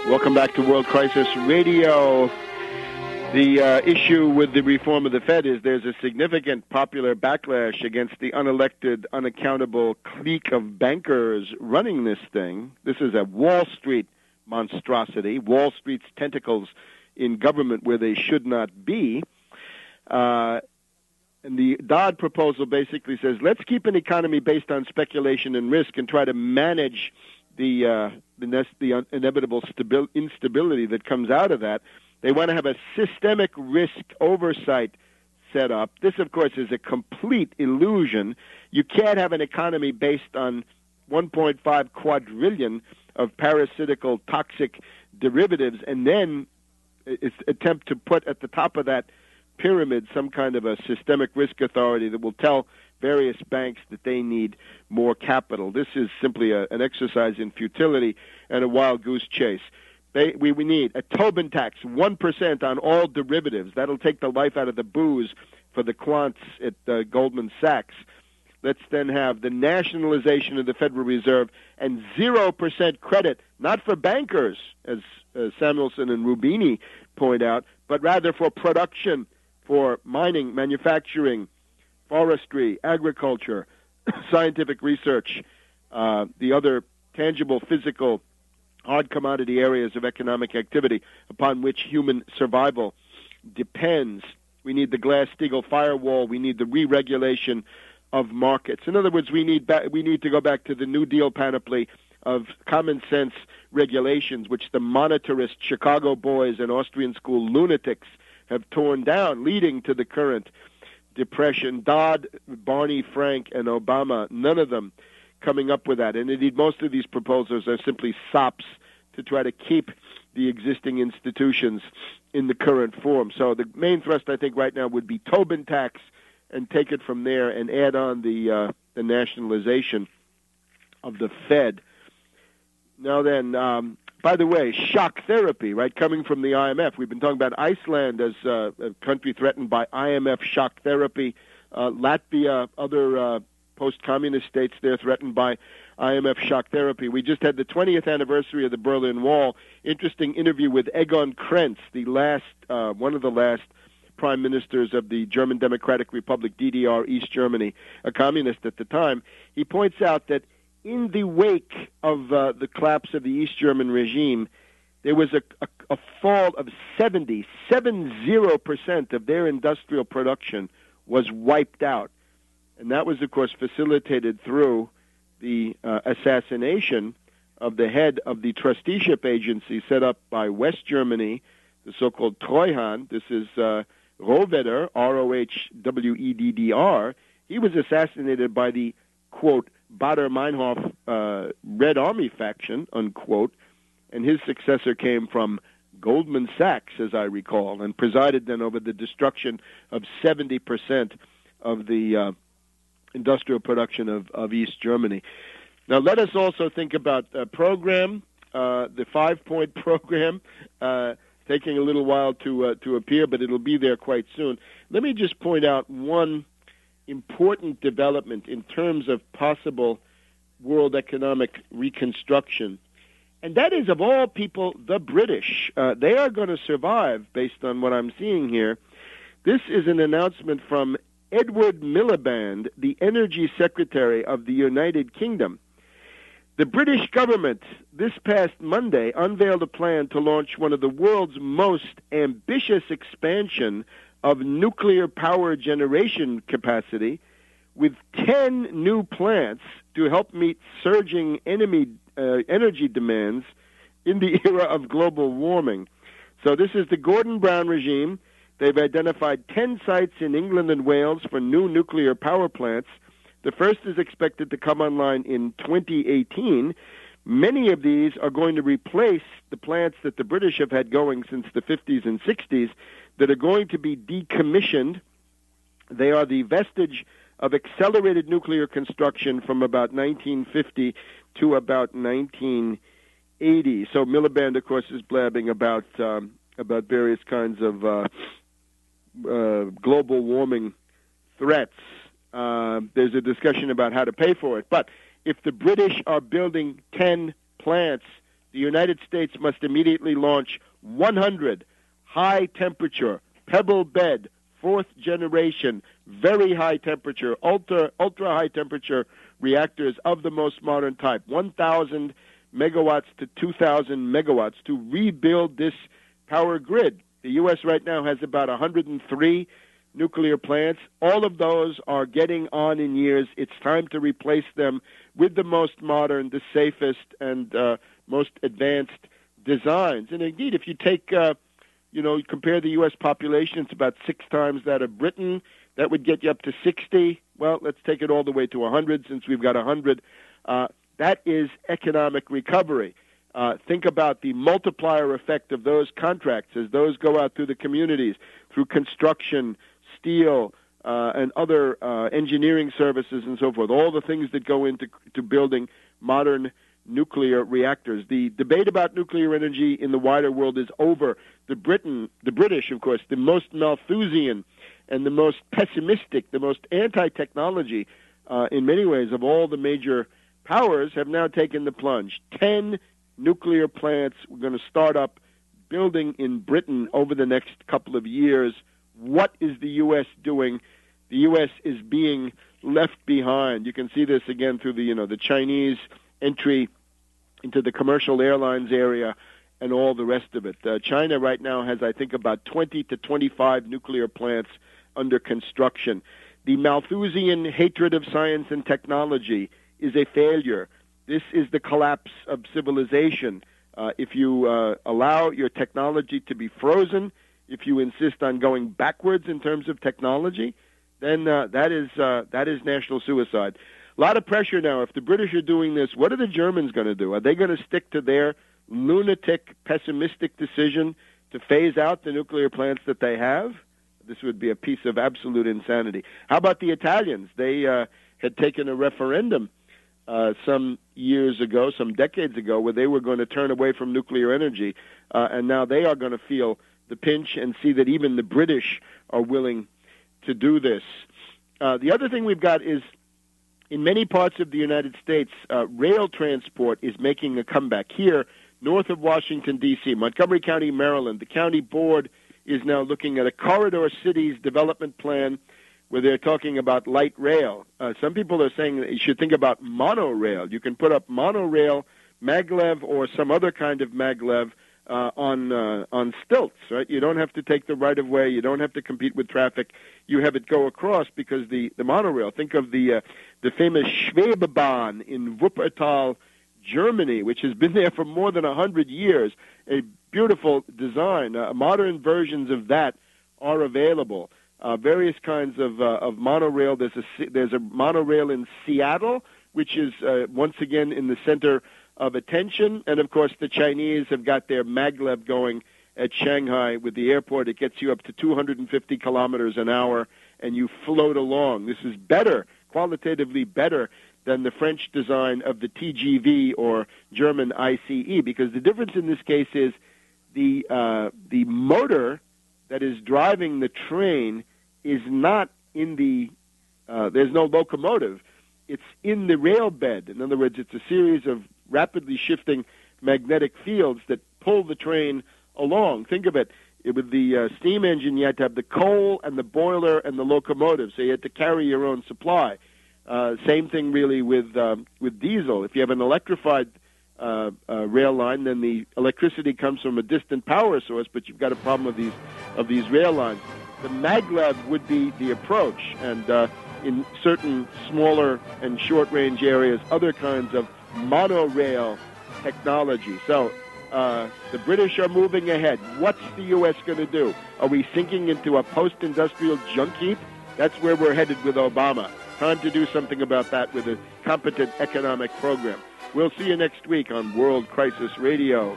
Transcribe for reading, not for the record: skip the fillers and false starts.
Welcome back to World Crisis Radio. The issue with the reform of the Fed is there's a significant popular backlash against the unelected, unaccountable clique of bankers running this thing. This is a Wall Street monstrosity, Wall Street's tentacles in government where they should not be. And the Dodd proposal basically says, let's keep an economy based on speculation and risk and try to manage the inevitable instability that comes out of that. They want to have a systemic risk oversight set up. This, of course, is a complete illusion. You can't have an economy based on 1.5 quadrillion of parasitical toxic derivatives and then attempt to put at the top of that pyramid some kind of a systemic risk authority that will tell various banks that they need more capital. This is simply an exercise in futility and a wild goose chase. We need a Tobin tax, 1% on all derivatives. That'll take the life out of the booze for the quants at Goldman Sachs. Let's then have the nationalization of the Federal Reserve and 0% credit, not for bankers, as Samuelson and Rubini point out, but rather for production, for mining, manufacturing, forestry, agriculture, scientific research, the other tangible, physical, hard commodity areas of economic activity upon which human survival depends. We need the Glass-Steagall firewall. We need the re-regulation of markets. In other words, we need to go back to the New Deal panoply of common sense regulations, which the monetarist Chicago boys and Austrian school lunatics have torn down, leading to the current depression. Dodd, Barney Frank, and Obama, none of them coming up with that. And indeed, most of these proposals are simply sops to try to keep the existing institutions in the current form. So the main thrust, I think, right now would be Tobin tax and take it from there and add on the nationalization of the Fed. Now then, by the way, shock therapy, right, coming from the IMF. We've been talking about Iceland as a country threatened by IMF shock therapy. Latvia, other post-communist states, they're threatened by IMF shock therapy. We just had the 20th anniversary of the Berlin Wall. Interesting interview with Egon Krenz, one of the last prime ministers of the German Democratic Republic, DDR, East Germany, a communist at the time. He points out that in the wake of the collapse of the East German regime, there was a fall of 70% of their industrial production was wiped out. And that was, of course, facilitated through the assassination of the head of the trusteeship agency set up by West Germany, the so-called Treuhand. This is Rohwedder, Rohweddr. He was assassinated by the, quote, Baader-Meinhof Red Army faction, unquote, and his successor came from Goldman Sachs, as I recall, and presided then over the destruction of 70% of the industrial production of East Germany. Now, let us also think about the program, the 5-point program, taking a little while to appear, but it'll be there quite soon. Let me just point out one important development in terms of possible world economic reconstruction, and that is, of all people, the British. They are going to survive, based on what I'm seeing here. This is an announcement from Edward Miliband, the Energy Secretary of the United Kingdom. The British government this past Monday unveiled a plan to launch one of the world's most ambitious expansion of nuclear power generation capacity, with 10 new plants to help meet surging energy demands in the era of global warming. So this is the Gordon Brown regime. They've identified 10 sites in England and Wales for new nuclear power plants. The first is expected to come online in 2018. Many of these are going to replace the plants that the British have had going since the 50s and 60s that are going to be decommissioned. They are the vestige of accelerated nuclear construction from about 1950 to about 1980. So Miliband, of course, is blabbing about various kinds of global warming threats. There's a discussion about how to pay for it. But if the British are building 10 plants, the United States must immediately launch 100 high-temperature, pebble-bed, fourth-generation, very high-temperature, ultra-high-temperature reactors of the most modern type, 1,000 megawatts to 2,000 megawatts, to rebuild this power grid. The U.S. right now has about 103 nuclear plants. All of those are getting on in years. It's time to replace them with the most modern, the safest, and most advanced designs. And indeed, if you take, compare the U.S. population, it's about 6 times that of Britain. That would get you up to 60. Well, let's take it all the way to 100, since we've got 100. That is economic recovery. Think about the multiplier effect of those contracts as those go out through the communities, through construction, steel, and other engineering services and so forth, all the things that go into building modern nuclear reactors. The debate about nuclear energy in the wider world is over. The British, of course, the most Malthusian and the most pessimistic, the most anti-technology in many ways of all the major powers, have now taken the plunge. 10 nuclear plants we're going to start up building in Britain over the next couple of years. What is the U.S. doing? The U.S. is being left behind. You can see this again through the Chinese entry into the commercial airlines area and all the rest of it. China right now has, I think, about 20 to 25 nuclear plants under construction. The Malthusian hatred of science and technology is a failure. This is the collapse of civilization. If you allow your technology to be frozen, if you insist on going backwards in terms of technology, then that is national suicide. A lot of pressure now. If the British are doing this, what are the Germans going to do? Are they going to stick to their lunatic, pessimistic decision to phase out the nuclear plants that they have? This would be a piece of absolute insanity. How about the Italians? They had taken a referendum some years ago, some decades ago, where they were going to turn away from nuclear energy, and now they are going to feel the pinch and see that even the British are willing to do this. The other thing we've got is, in many parts of the United States, rail transport is making a comeback. Here, north of Washington, D.C., Montgomery County, Maryland, the county board is now looking at a corridor cities development plan where they're talking about light rail. Some people are saying that you should think about monorail. You can put up monorail, maglev, or some other kind of maglev on stilts, right? You don't have to take the right-of-way. You don't have to compete with traffic. You have it go across because the monorail, think of the famous Schwebebahn in Wuppertal, Germany, which has been there for more than 100 years, a beautiful design. Modern versions of that are available. Various kinds of monorail. There's a monorail in Seattle, which is once again in the center of attention. And, of course, the Chinese have got their maglev going at Shanghai with the airport. It gets you up to 250 kilometers an hour, and you float along. This is better, qualitatively better, than the French design of the TGV or German ICE, because the difference in this case is the motor that is driving the train is not in there's no locomotive. It's in the rail bed. In other words, it's a series of rapidly shifting magnetic fields that pull the train along. Think of it. With the steam engine, you had to have the coal and the boiler and the locomotive, so you had to carry your own supply. Same thing really with diesel. If you have an electrified rail line, then the electricity comes from a distant power source, but you've got a problem of these rail lines. The maglev would be the approach, and in certain smaller and short-range areas, other kinds of monorail technology. So the British are moving ahead. What's the U.S. going to do? Are we sinking into a post-industrial junk heap? That's where we're headed with Obama. Time to do something about that with a competent economic program. We'll see you next week on World Crisis Radio.